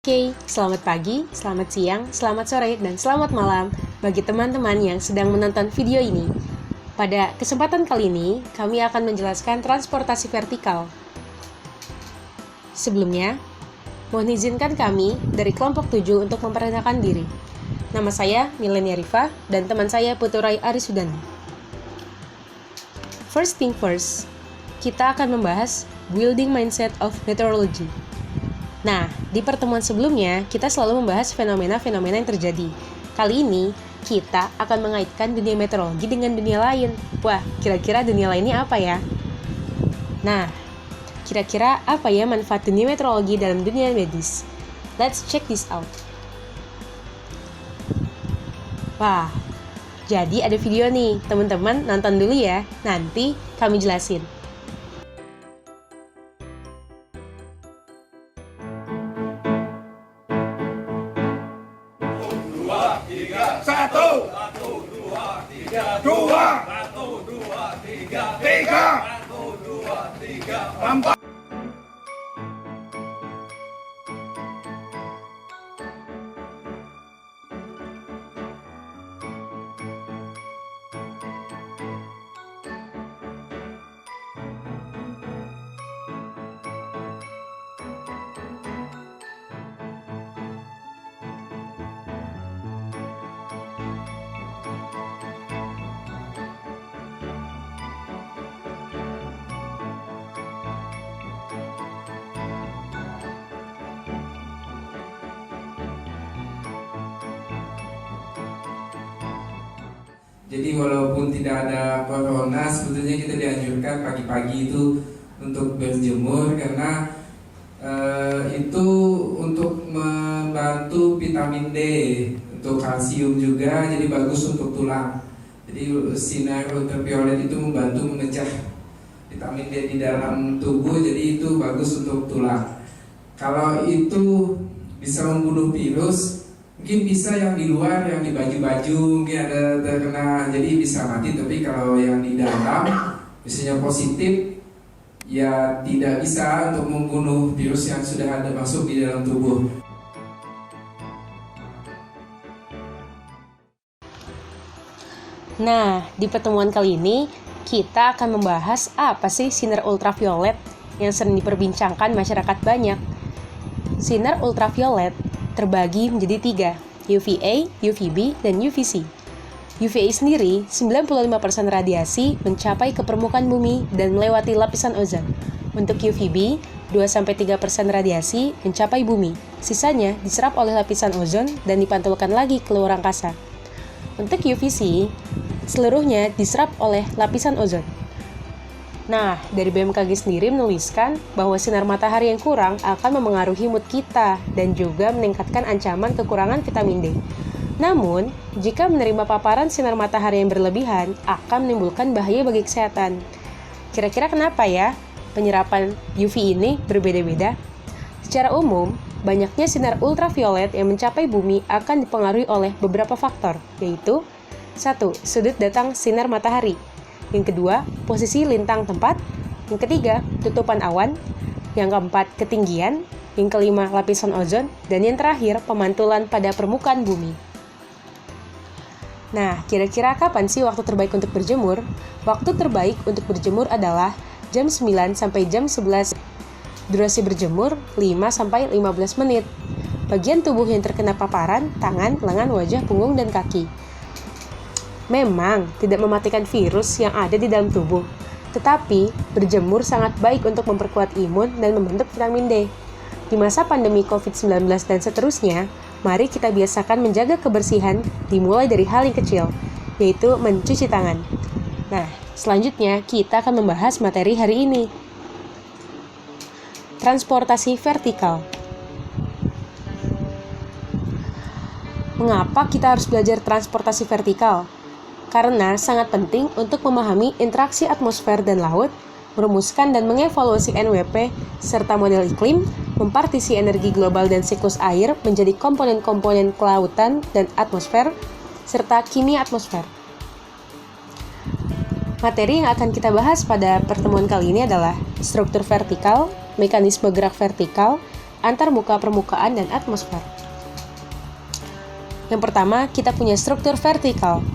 Oke, selamat pagi, selamat siang, selamat sore, dan selamat malam bagi teman-teman yang sedang menonton video ini. Pada kesempatan kali ini, kami akan menjelaskan transportasi vertikal. Sebelumnya, mohon izinkan kami dari kelompok 7 untuk memperkenalkan diri. Nama saya Milenia Rifa dan teman saya Puturai Arisudana. First thing first, kita akan membahas building mindset of meteorology. Nah, di pertemuan sebelumnya, kita selalu membahas fenomena-fenomena yang terjadi. Kali ini, kita akan mengaitkan dunia meteorologi dengan dunia lain. Wah, kira-kira dunia lainnya apa ya? Nah, kira-kira apa ya manfaat dunia meteorologi dalam dunia medis? Let's check this out. Wah, jadi ada video nih, teman-teman nonton dulu ya. Nanti kami jelasin. Satu, dua, tiga, empat. Jadi walaupun tidak ada corona, sebetulnya kita dianjurkan pagi-pagi itu untuk berjemur karena itu untuk membantu vitamin D, untuk kalsium juga, jadi bagus untuk tulang. Jadi sinar ultraviolet itu membantu memecah vitamin D di dalam tubuh, jadi itu bagus untuk tulang. Kalau itu bisa membunuh virus, mungkin bisa yang di luar, yang di baju-baju mungkin ada terkena, jadi bisa mati. Tapi kalau yang di dalam, misalnya positif, ya tidak bisa untuk membunuh virus yang sudah ada masuk di dalam tubuh. Nah, di pertemuan kali ini, kita akan membahas apa sih sinar ultraviolet yang sering diperbincangkan masyarakat banyak. Sinar ultraviolet terbagi menjadi 3, UVA, UVB, dan UVC. UVA sendiri, 95% radiasi mencapai ke permukaan bumi dan melewati lapisan ozon. Untuk UVB, 2-3% radiasi mencapai bumi. Sisanya diserap oleh lapisan ozon dan dipantulkan lagi ke luar angkasa. Untuk UVC, seluruhnya diserap oleh lapisan ozon. Nah, dari BMKG sendiri menuliskan bahwa sinar matahari yang kurang akan memengaruhi mood kita dan juga meningkatkan ancaman kekurangan vitamin D. Namun, jika menerima paparan sinar matahari yang berlebihan akan menimbulkan bahaya bagi kesehatan. Kira-kira kenapa ya penyerapan UV ini berbeda-beda? Secara umum, banyaknya sinar ultraviolet yang mencapai bumi akan dipengaruhi oleh beberapa faktor, yaitu 1. Sudut datang sinar matahari. Yang kedua, posisi lintang tempat. Yang ketiga, tutupan awan. Yang keempat, ketinggian. Yang kelima, lapisan ozon. Dan yang terakhir, pemantulan pada permukaan bumi. Nah, kira-kira kapan sih waktu terbaik untuk berjemur? Waktu terbaik untuk berjemur adalah jam 9 sampai jam 11. Durasi berjemur 5 sampai 15 menit. Bagian tubuh yang terkena paparan, tangan, lengan, wajah, punggung, dan kaki. Memang tidak mematikan virus yang ada di dalam tubuh, tetapi berjemur sangat baik untuk memperkuat imun dan membentuk vitamin D. Di masa pandemi COVID-19 dan seterusnya, mari kita biasakan menjaga kebersihan dimulai dari hal yang kecil, yaitu mencuci tangan. Nah, selanjutnya kita akan membahas materi hari ini. Transportasi vertikal. Mengapa kita harus belajar transportasi vertikal? Karena sangat penting untuk memahami interaksi atmosfer dan laut, merumuskan dan mengevaluasi NWP, serta model iklim, mempartisi energi global dan siklus air menjadi komponen-komponen kelautan dan atmosfer, serta kimia atmosfer. Materi yang akan kita bahas pada pertemuan kali ini adalah struktur vertikal, mekanisme gerak vertikal, antar muka permukaan dan atmosfer. Yang pertama, kita punya struktur vertikal,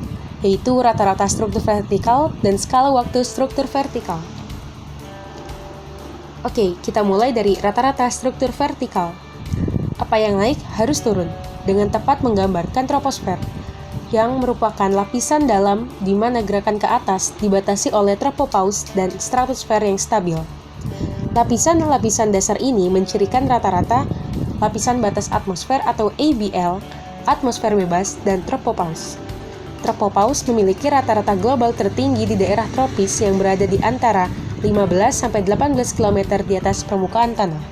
yaitu rata-rata struktur vertikal dan skala waktu struktur vertikal. Oke, kita mulai dari rata-rata struktur vertikal. Apa yang naik harus turun, dengan tepat menggambarkan troposfer, yang merupakan lapisan dalam di mana gerakan ke atas dibatasi oleh tropopause dan stratosfer yang stabil. Lapisan-lapisan dasar ini mencirikan rata-rata lapisan batas atmosfer atau ABL, atmosfer bebas, dan tropopause. Tropopause memiliki rata-rata global tertinggi di daerah tropis yang berada di antara 15-18 km di atas permukaan tanah.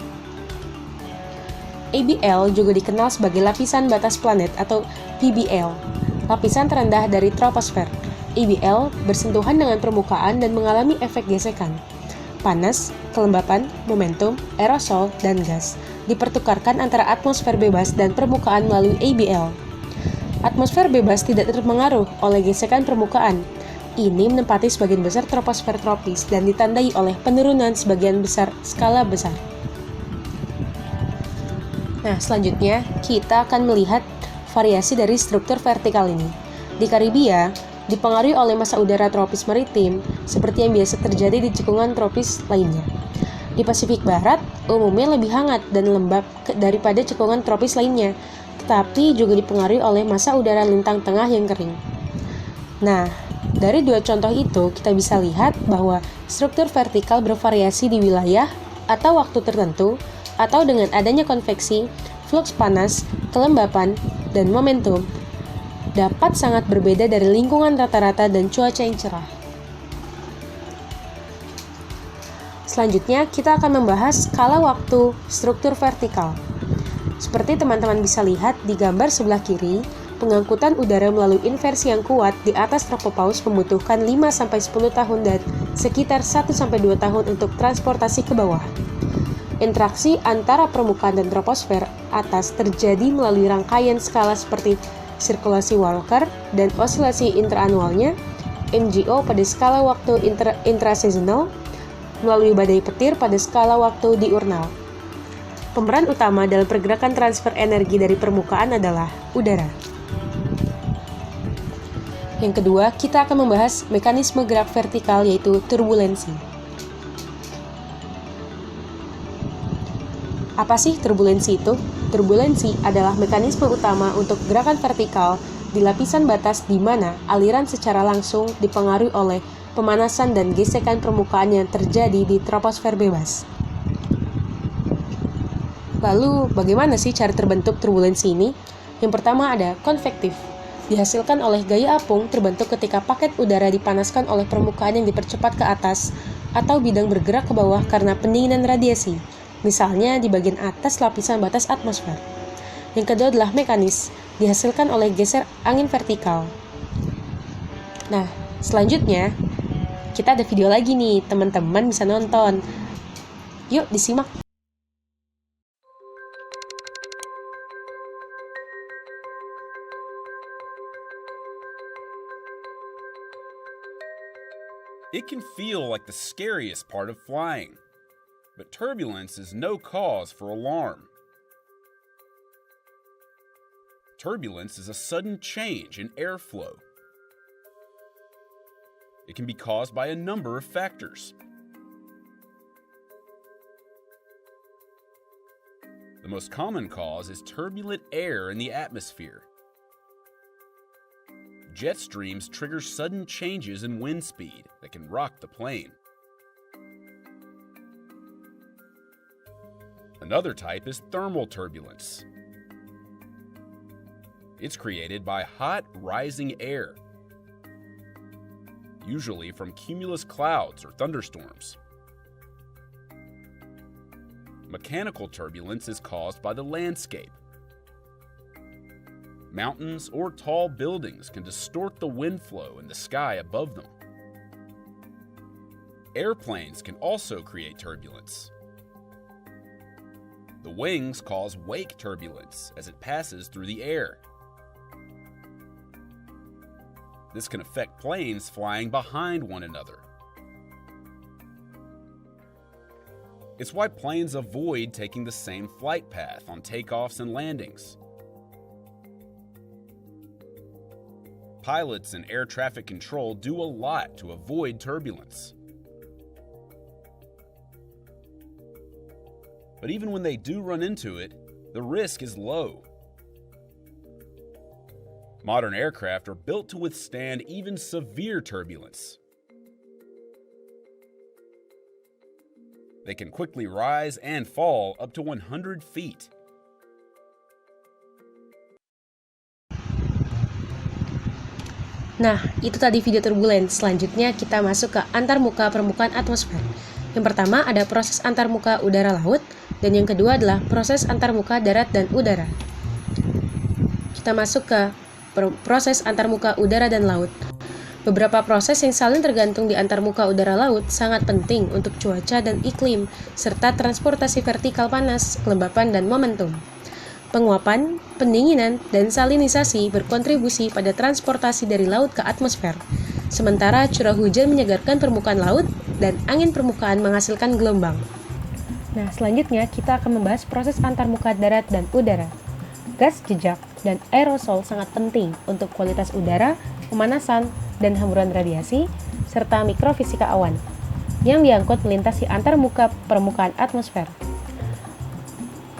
ABL juga dikenal sebagai lapisan batas planet atau PBL, lapisan terendah dari troposfer. ABL bersentuhan dengan permukaan dan mengalami efek gesekan. Panas, kelembapan, momentum, aerosol, dan gas dipertukarkan antara atmosfer bebas dan permukaan melalui ABL. Atmosfer bebas tidak terpengaruh oleh gesekan permukaan. Ini menempati sebagian besar troposfer tropis dan ditandai oleh penurunan sebagian besar skala besar. Nah, selanjutnya kita akan melihat variasi dari struktur vertikal ini. Di Karibia, dipengaruhi oleh massa udara tropis maritim, seperti yang biasa terjadi di cekungan tropis lainnya. Di Pasifik Barat, umumnya lebih hangat dan lembab daripada cekungan tropis lainnya, tetapi juga dipengaruhi oleh massa udara lintang tengah yang kering. Nah, dari dua contoh itu, kita bisa lihat bahwa struktur vertikal bervariasi di wilayah atau waktu tertentu, atau dengan adanya konveksi, fluks panas, kelembapan, dan momentum, dapat sangat berbeda dari lingkungan rata-rata dan cuaca yang cerah. Selanjutnya, kita akan membahas skala waktu struktur vertikal. Seperti teman-teman bisa lihat di gambar sebelah kiri, pengangkutan udara melalui inversi yang kuat di atas tropopause membutuhkan 5-10 tahun dan sekitar 1-2 tahun untuk transportasi ke bawah. Interaksi antara permukaan dan troposfer atas terjadi melalui rangkaian skala seperti sirkulasi Walker dan osilasi interanualnya, MGO pada skala waktu intraseasonal, melalui badai petir pada skala waktu diurnal. Pemeran utama dalam pergerakan transfer energi dari permukaan adalah udara. Yang kedua, kita akan membahas mekanisme gerak vertikal, yaitu turbulensi. Apa sih turbulensi itu? Turbulensi adalah mekanisme utama untuk gerakan vertikal di lapisan batas di mana aliran secara langsung dipengaruhi oleh pemanasan dan gesekan permukaan yang terjadi di troposfer bebas. Lalu, bagaimana sih cara terbentuk turbulensi ini? Yang pertama ada konvektif, dihasilkan oleh gaya apung terbentuk ketika paket udara dipanaskan oleh permukaan yang dipercepat ke atas atau bidang bergerak ke bawah karena pendinginan radiasi, misalnya di bagian atas lapisan batas atmosfer. Yang kedua adalah mekanis, dihasilkan oleh geser angin vertikal. Nah, selanjutnya, kita ada video lagi nih, teman-teman bisa nonton. Yuk, disimak. It can feel like the scariest part of flying, but turbulence is no cause for alarm. Turbulence is a sudden change in airflow. It can be caused by a number of factors. The most common cause is turbulent air in the atmosphere. Jet streams trigger sudden changes in wind speed that can rock the plane. Another type is thermal turbulence. It's created by hot, rising air, usually from cumulus clouds or thunderstorms. Mechanical turbulence is caused by the landscape. Mountains or tall buildings can distort the wind flow in the sky above them. Airplanes can also create turbulence. The wings cause wake turbulence as it passes through the air. This can affect planes flying behind one another. It's why planes avoid taking the same flight path on takeoffs and landings. Pilots and air traffic control do a lot to avoid turbulence. But even when they do run into it, the risk is low. Modern aircraft are built to withstand even severe turbulence. They can quickly rise and fall up to 100 feet. Nah, itu tadi video turbulence. Selanjutnya kita masuk ke antarmuka permukaan atmosfer. Yang pertama ada proses antarmuka udara laut, dan yang kedua adalah proses antarmuka darat dan udara. Kita masuk ke proses antarmuka udara dan laut. Beberapa proses yang saling tergantung di antarmuka udara laut sangat penting untuk cuaca dan iklim, serta transportasi vertikal panas, kelembapan, dan momentum. Penguapan, pendinginan, dan salinisasi berkontribusi pada transportasi dari laut ke atmosfer. Sementara curah hujan menyegarkan permukaan laut dan angin permukaan menghasilkan gelombang. Nah, selanjutnya kita akan membahas proses antarmuka darat dan udara. Gas jejak dan aerosol sangat penting untuk kualitas udara, pemanasan, dan hamburan radiasi, serta mikrofisika awan yang diangkut melintasi antarmuka permukaan atmosfer.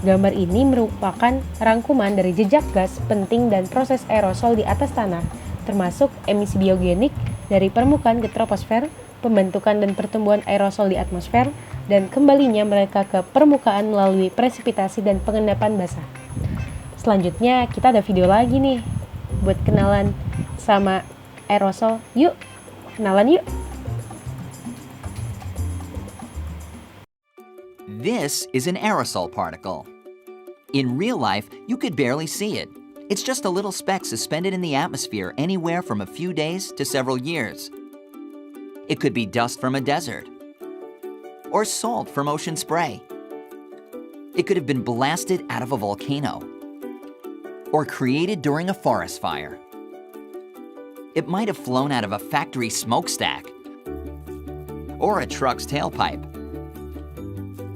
Gambar ini merupakan rangkuman dari jejak gas penting dan proses aerosol di atas tanah, termasuk emisi biogenik dari permukaan ke troposfer, pembentukan dan pertumbuhan aerosol di atmosfer, dan kembalinya mereka ke permukaan melalui presipitasi dan pengendapan basah. Selanjutnya kita ada video lagi nih buat kenalan sama aerosol. Yuk, kenalan yuk! This is an aerosol particle. In real life, you could barely see it. It's just a little speck suspended in the atmosphere anywhere from a few days to several years. It could be dust from a desert, or salt from ocean spray. It could have been blasted out of a volcano, or created during a forest fire. It might have flown out of a factory smokestack, or a truck's tailpipe.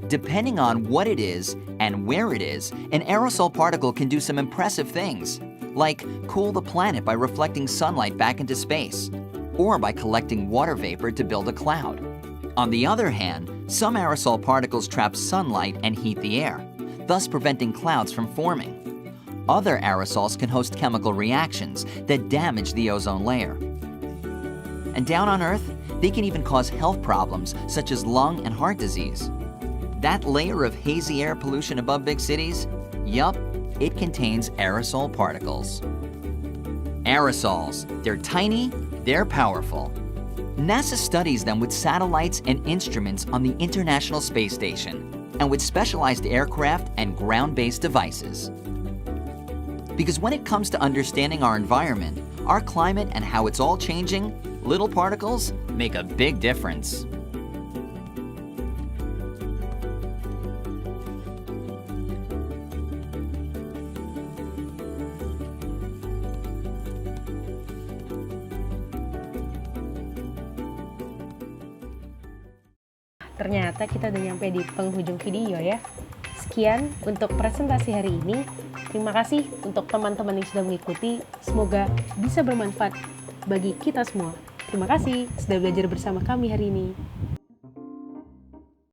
Depending on what it is and where it is, an aerosol particle can do some impressive things, like cool the planet by reflecting sunlight back into space, or by collecting water vapor to build a cloud. On the other hand, some aerosol particles trap sunlight and heat the air, thus preventing clouds from forming. Other aerosols can host chemical reactions that damage the ozone layer. And down on Earth, they can even cause health problems such as lung and heart disease. That layer of hazy air pollution above big cities? Yup, it contains aerosol particles. Aerosols, they're tiny, they're powerful. NASA studies them with satellites and instruments on the International Space Station, and with specialized aircraft and ground-based devices. Because when it comes to understanding our environment, our climate and how it's all changing, little particles make a big difference. Ternyata kita udah nyampe di penghujung video ya. Sekian untuk presentasi hari ini. Terima kasih untuk teman-teman yang sudah mengikuti. Semoga bisa bermanfaat bagi kita semua. Terima kasih sudah belajar bersama kami hari ini.